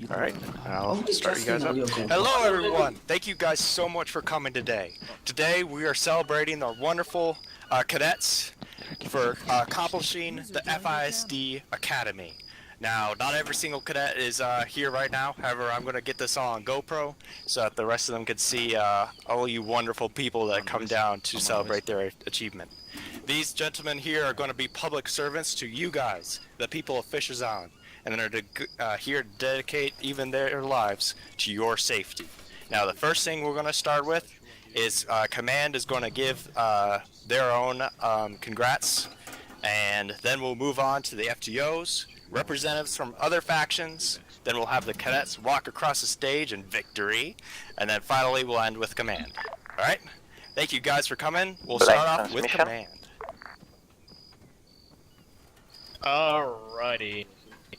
All right, I'll start you guys up. Hello, everyone. Thank you guys so much for coming today. Today, we are celebrating our wonderful cadets for accomplishing the FISD Academy. Now, not every single cadet is here right now. However, I'm going to get this all on GoPro so that the rest of them can see all you wonderful people that come down to celebrate their achievement. These gentlemen here are going to be public servants to you guys, the people of Fishers Island, and they're here to dedicate even their lives to your safety. Now, the first thing we're going to start with is Command is going to give their own congrats, and then we'll move on to the FTOs, representatives from other factions, then we'll have the cadets walk across the stage in victory, and then finally we'll end with Command. Alright? Thank you guys for coming. We'll start off with Command. Alrighty.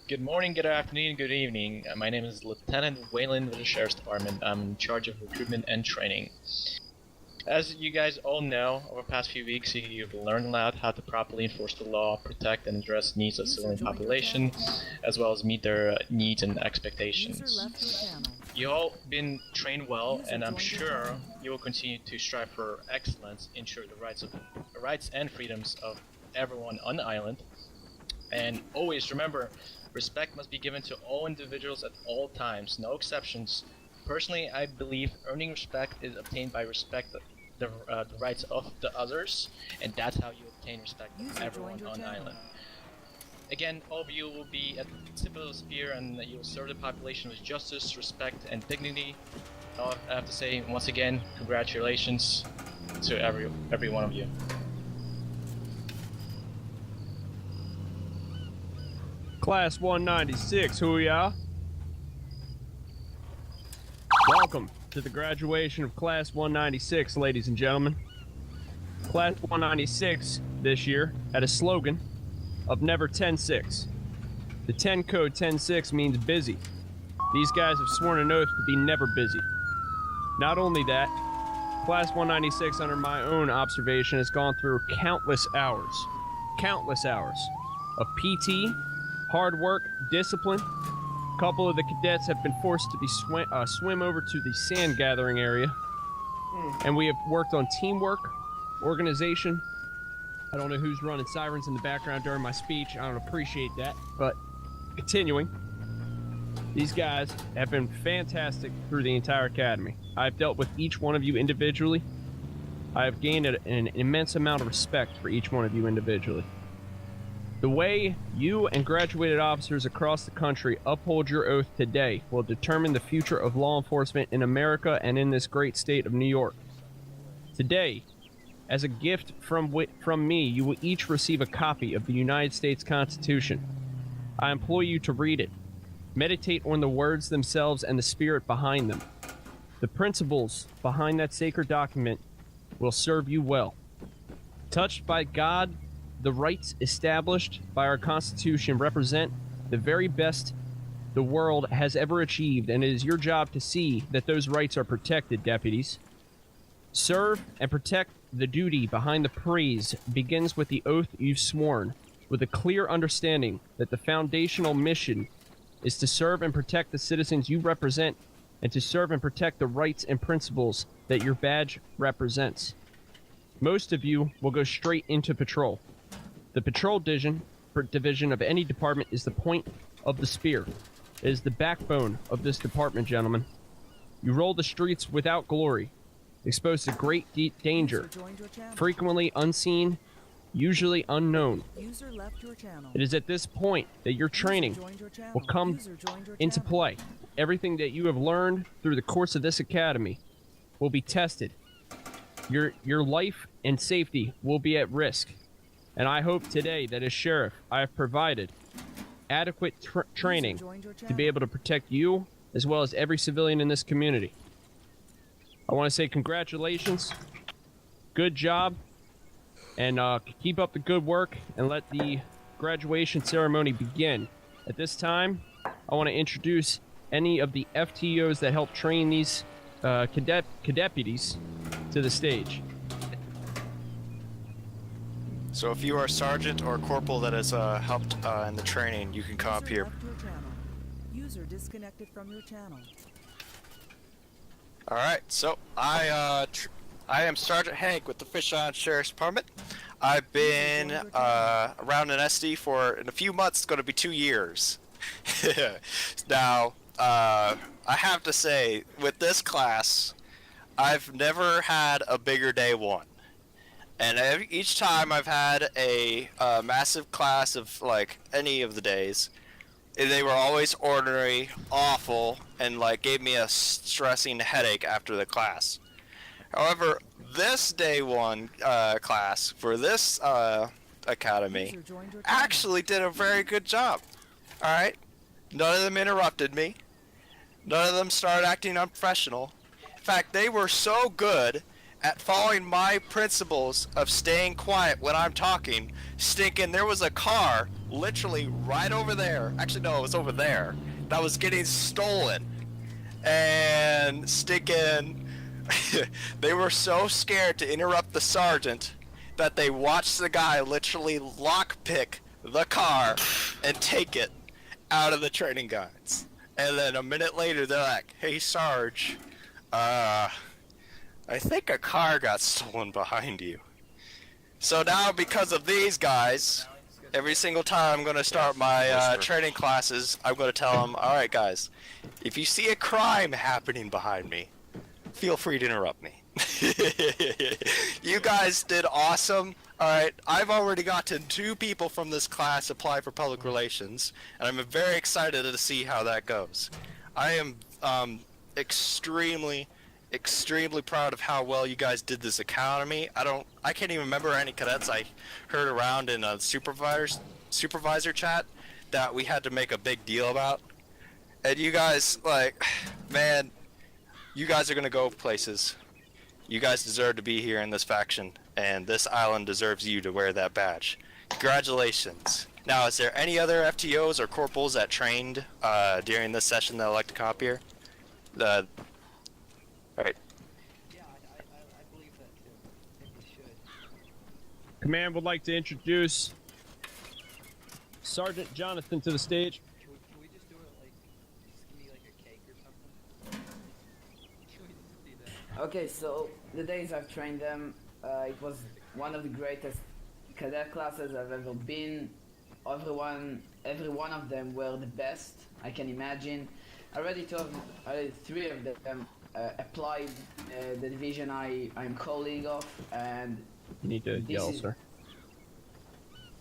Good morning, good afternoon, good evening. My name is Lieutenant Wayland with the Sheriff's Department. I'm in charge of recruitment and training. As you guys all know, over the past few weeks you've learned a lot how to properly enforce the law, protect and address needs of the civilian population, as well as meet their needs and expectations. You've all been trained well, and I'm sure you will continue to strive for excellence, ensure the rights and freedoms of everyone on the island. And always remember, respect must be given to all individuals at all times, no exceptions. Personally, I believe earning respect is obtained by respect the rights of the others, and that's how you obtain respect from everyone on the island. Again, all of you will be at the tip of the spear, and you will serve the population with justice, respect, and dignity. I have to say, once again, congratulations to every one of you. Class 196, hoo-yah! Welcome to the graduation of Class 196, ladies and gentlemen. Class 196 this year had a slogan of Never 10-6. The 10 code 10-6 means busy. These guys have sworn an oath to be never busy. Not only that, Class 196, under my own observation, has gone through countless hours of PT, hard work, discipline. A couple of the cadets have been forced to be swim over to the sand gathering area. And we have worked on teamwork, organization. I don't know who's running sirens in the background during my speech. I don't appreciate that. But continuing, these guys have been fantastic through the entire academy. I've dealt with each one of you individually. I have gained an immense amount of respect for each one of you individually. The way you and graduated officers across the country uphold your oath today will determine the future of law enforcement in America and in this great state of New York. Today, as a gift from me, you will each receive a copy of the United States Constitution. I implore you to read it. Meditate on the words themselves and the spirit behind them. The principles behind that sacred document will serve you well. Touched by God, the rights established by our Constitution represent the very best the world has ever achieved, and it is your job to see that those rights are protected, deputies. Serve and protect the duty behind the praise begins with the oath you've sworn, with a clear understanding that the foundational mission is to serve and protect the citizens you represent, and to serve and protect the rights and principles that your badge represents. Most of you will go straight into patrol. The patrol division of any department is the point of the spear. It is the backbone of this department, gentlemen. You roll the streets without glory, exposed to great danger, frequently unseen, usually unknown. It is at this point that your training will come into play. Everything that you have learned through the course of this academy will be tested. Your life and safety will be at risk. And I hope today that as sheriff, I have provided adequate training to be able to protect you as well as every civilian in this community. I want to say congratulations, good job, and keep up the good work and let the graduation ceremony begin. At this time, I want to introduce any of the FTOs that help train these cadets to the stage. So if you are a sergeant or a corporal that has helped in the training, you can come up here. User disconnected from your channel. All right, so I am Sergeant Hank with the Fish Island Sheriff's Department. I've been around an SD for in a few months. It's going to be 2 years. Now, I have to say, with this class, I've never had a bigger day one. And each time I've had a massive class of like any of the days, they were always ordinary, awful, and like gave me a stressing headache after the class. However, this day one class for this academy actually did a very good job. All right, none of them interrupted me. None of them started acting unprofessional. In fact, they were so good at following my principles of staying quiet when I'm talking, stinking. There was a car literally right over there. Actually, no, it was over there. That was getting stolen. And stinking. They were so scared to interrupt the sergeant that they watched the guy literally lockpick the car and take it out of the training guides. And then a minute later, they're like, "Hey, Sarge, I think a car got stolen behind you." So now, because of these guys, every single time I'm going to start my training classes, I'm going to tell them, "All right, guys, if you see a crime happening behind me, feel free to interrupt me." You guys did awesome. All right, I've already gotten 2 people from this class apply for public relations, and I'm very excited to see how that goes. I am extremely proud of how well you guys did this academy. I can't even remember any cadets I heard around in a supervisor chat that we had to make a big deal about. And you guys, like, man, you guys are gonna go places. You guys deserve to be here in this faction, and this island deserves you to wear that badge. Congratulations. Now, is there any other FTOs or corporals that trained during this session that would like to come up here? Alright. Yeah, I believe that too. I think we should. Command would like to introduce Sergeant Jonathan to the stage. Can we just do it like, just give me like a cake or something? Can we just do that? Okay, so the days I've trained them, it was one of the greatest cadet classes I've ever been. Every one of them were the best I can imagine. Already 3 of them applied the division I'm calling of, and You need to yell, sir.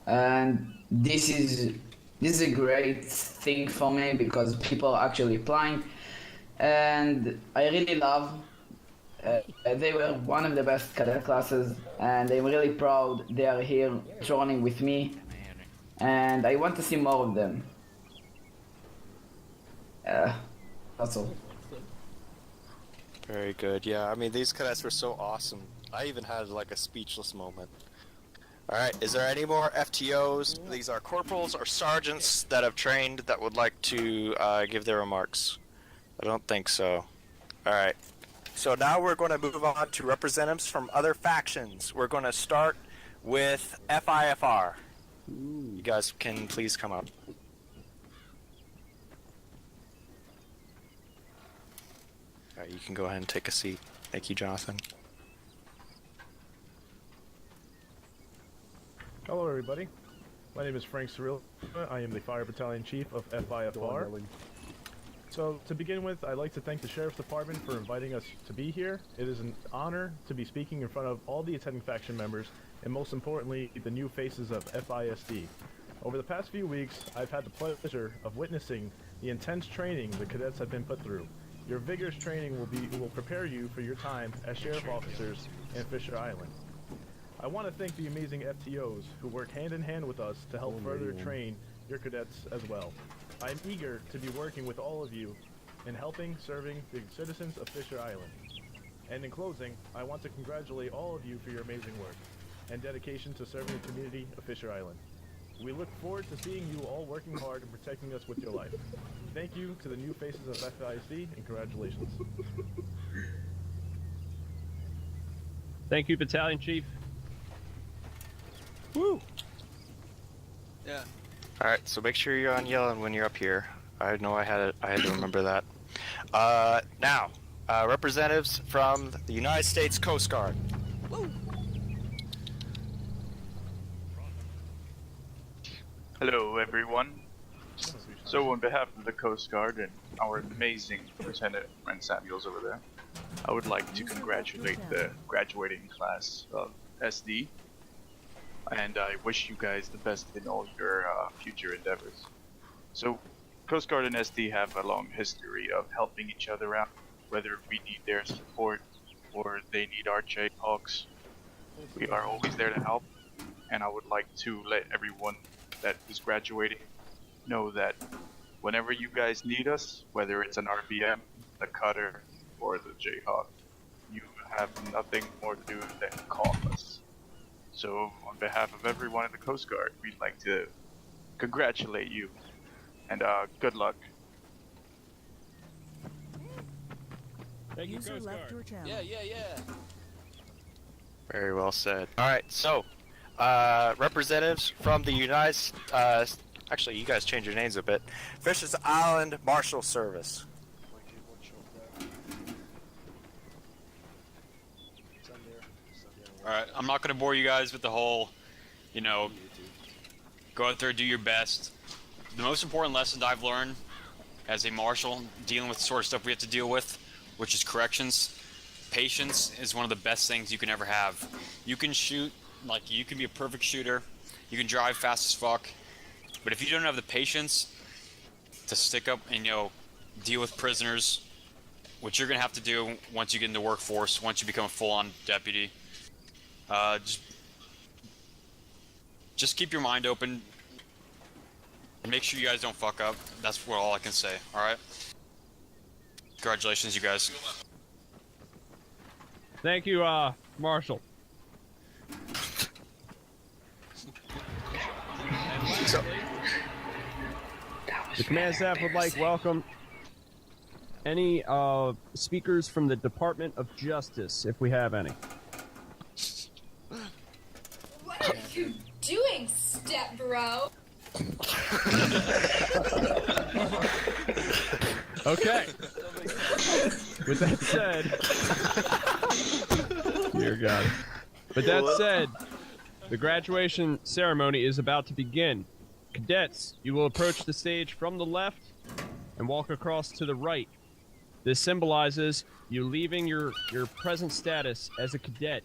And this is a great thing for me because people are actually applying, and I really love. They were one of the best cadet classes, and I'm really proud they are here joining with me, and I want to see more of them. That's all. Very good. Yeah, I mean, these cadets were so awesome. I even had like a speechless moment. Alright, is there any more FTOs? These are corporals or sergeants that have trained that would like to give their remarks. I don't think so. Alright. So now we're going to move on to representatives from other factions. We're going to start with FIFR. You guys can please come up. Alright, you can go ahead and take a seat. Thank you, Jonathan. Hello everybody, my name is Frank Cyril. I am the Fire Battalion Chief of FIFR. So to begin with, I'd like to thank the Sheriff's Department for inviting us to be here. It is an honor to be speaking in front of all the attending faction members, and most importantly, the new faces of FISD. Over the past few weeks, I've had the pleasure of witnessing the intense training the cadets have been put through. Your vigorous training will prepare you for your time as Sheriff Officers in Fisher Island. I want to thank the amazing FTOs who work hand in hand with us to help further train your cadets as well. I am eager to be working with all of you in serving the citizens of Fisher Island. And in closing, I want to congratulate all of you for your amazing work and dedication to serving the community of Fisher Island. We look forward to seeing you all working hard and protecting us with your life. Thank you to the new faces of FISD, and congratulations. Thank you, Battalion Chief. Woo! Yeah. Alright, so make sure you're on yelling when you're up here. I know I had to remember that. Now, representatives from the United States Coast Guard. Hello, everyone. So, on behalf of the Coast Guard and our amazing Lieutenant Brent Samuels over there, I would like to congratulate the graduating class of SD, and I wish you guys the best in all your future endeavors. So, Coast Guard and SD have a long history of helping each other out, whether we need their support or they need our Jayhawks. We are always there to help, and I would like to let everyone that is graduating know that whenever you guys need us, whether it's an RBM, the Cutter, or the Jayhawk, you have nothing more to do than call us. So, on behalf of everyone in the Coast Guard, we'd like to congratulate you, and good luck. Thank you, User Coast left Guard. your channel. Yeah. Very well said. All right, so representatives from the actually, you guys changed your names a bit. Fisher's Island Marshal Service. Alright, I'm not gonna bore you guys with the whole, go out there, do your best. The most important lesson I've learned as a marshal, dealing with the sort of stuff we have to deal with, which is corrections, patience is one of the best things you can ever have. You can shoot, you can be a perfect shooter, you can drive fast as fuck, but if you don't have the patience to stick up and, deal with prisoners, which you're gonna have to do once you get into the workforce, once you become a full-on deputy, just keep your mind open and make sure you guys don't fuck up. That's all I can say, alright? Congratulations, you guys. Thank you, Marshall. The command staff would like welcome any speakers from the Department of Justice, if we have any. What are you doing, step bro? Okay. With that said, dear God. With that said, the graduation ceremony is about to begin. Cadets, you will approach the stage from the left and walk across to the right. This symbolizes you leaving your present status as a cadet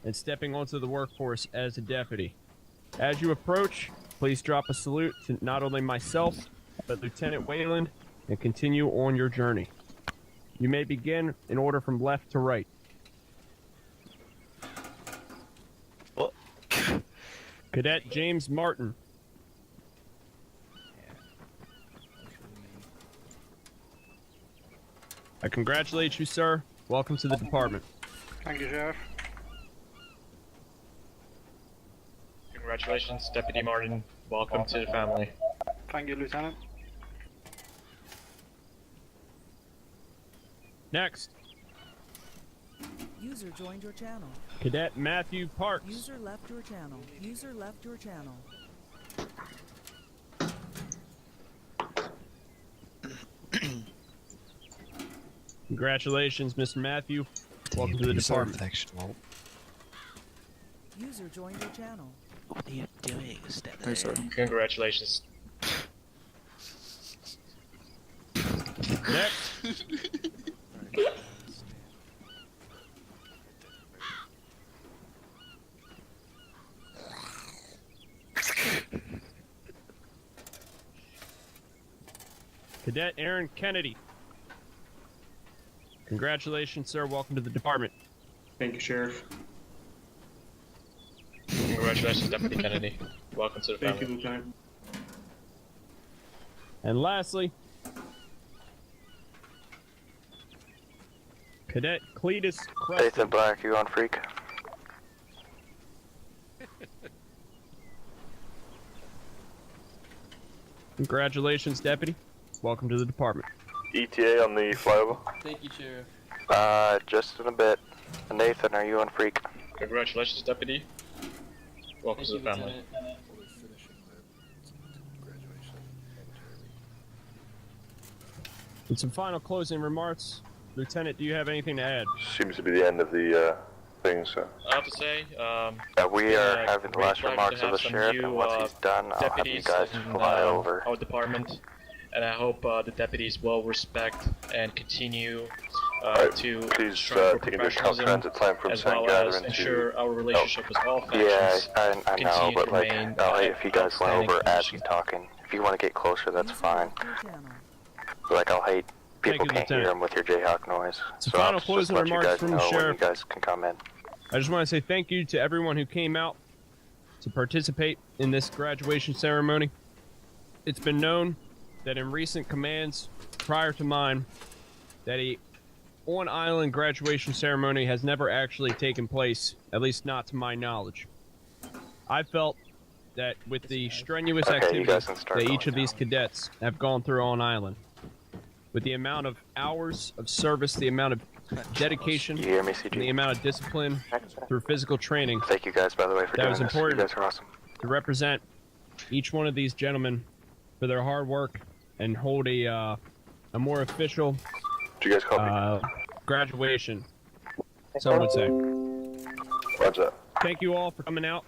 and stepping onto the workforce as a deputy. As you approach, please drop a salute to not only myself, but Lieutenant Wayland, and continue on your journey. You may begin in order from left to right. Cadet James Martin. I congratulate you, sir. Welcome to the department. Thank you, Sheriff. Congratulations, Deputy Martin. Welcome to the family. Thank you, Lieutenant. Next, User joined your channel. Cadet Matthew Parks. User left your channel. User left your channel. Congratulations, Mr. Matthew. Welcome to the department. User joined your channel. What are you doing, step Congratulations. Next, Cadet Aaron Kennedy. Congratulations, sir. Welcome to the department. Thank you, Sheriff. Congratulations, Deputy Kennedy. Welcome to the Thank family. you, Lieutenant. And lastly, Cadet Cletus Preston. Nathan Black, you on freak? Congratulations, Deputy. Welcome to the department. ETA on the flyover. Thank you, Sheriff. Just in a bit. Nathan, are you on freak? Congratulations, Deputy. Welcome to the family. With some final closing remarks, Lieutenant, do you have anything to add? Seems to be the end of the thing, so. I have to say, We are having the last remarks of the sheriff, and once he's done, I'll have you guys fly over. Our department, and I hope the deputies will respect and continue to please strive for take into account professionalism, transit time from as San well as Gathering ensure our relationship with all Yeah, factions I know, continue but to like, remain I'll hate if you guys went outstanding over as conditions. he's talking. If you want to get closer, that's User fine. left your channel. Like, I'll hate Thank people you, can't hear Lieutenant. him with your Jayhawk noise. Some So final I'll just closing let you remarks guys from the know when sheriff. you guys can come in. I just want to say thank you to everyone who came out to participate in this graduation ceremony. It's been known that in recent commands prior to mine, that a on-island graduation ceremony has never actually taken place, at least not to my knowledge. I felt that with the strenuous Okay, you activities guys can start that each going of these cadets have gone through on island, with the amount of hours of service, the amount of dedication, You hear me, and the CG? amount of discipline through physical training, Thank you guys, by the way, for That doing was this. important. You guys are awesome. to represent each one of these gentlemen for their hard work and hold a more official Did you guys call me? graduation, some would say. What's up? Thank you all for coming out.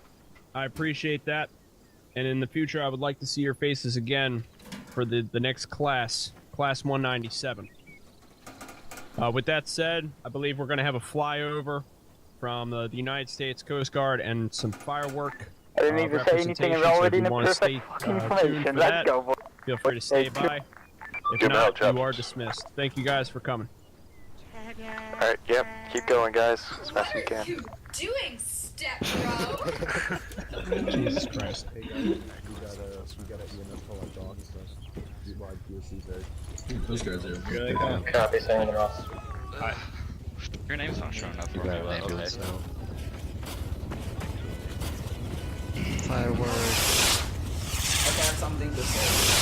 I appreciate that. And in the future, I would like to see your faces again for the next class, Class 197. With that said, I believe we're going to have a flyover from the United States Coast Guard and some firework. I didn't need to say anything already in the perfect information. Let's go, boy. Feel free to stay by. If Good not, job. you are dismissed. Thank you guys for coming. Alright, yep, keep going, guys, as fast as you can. You doing, step bro? Jesus Christ. Hey guys, we got an EMS for our dogs. Those guys are. Really? Copy, Simon Ross. Hi. Your name's not showing up for me. Okay. I have something to say.